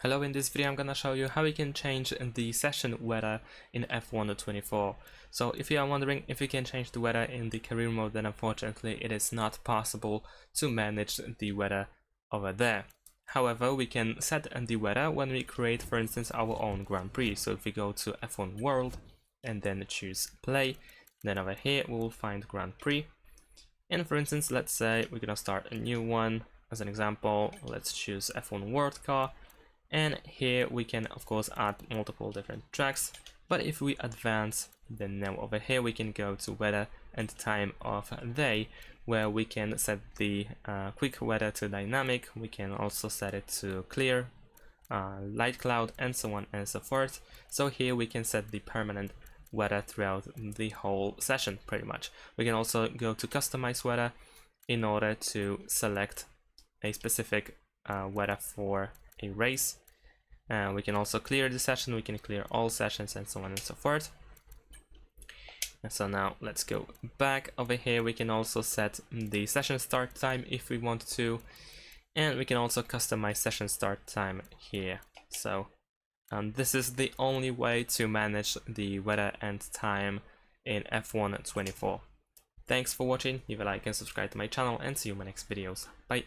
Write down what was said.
Hello, in this video I'm gonna show you how you can change the session weather in F1 24. So if you are wondering if you can change the weather in the career mode, then unfortunately it is not possible to manage the weather over there. However, we can set the weather when we create, for instance, our own Grand Prix. So if we go to F1 World and then choose play, then over here we will find Grand Prix. And for instance, let's say we're gonna start a new one. As an example, let's choose F1 World Car. And here we can of course add multiple different tracks, but if we advance, then now over here we can go to weather and time of day, where we can set the quick weather to dynamic. We can also set it to clear, light cloud, and so on and so forth. So here we can set the permanent weather throughout the whole session pretty much. We can also go to customize weather in order to select a specific weather for a race. We can also clear the session, we can clear all sessions, and so on and so forth. And so now let's go back. Over here we can also set the session start time if we want to, and we can also customize session start time here. So this is the only way to manage the weather and time in F1 24. Thanks for watching, leave a like and subscribe to my channel, and see you in my next videos. Bye!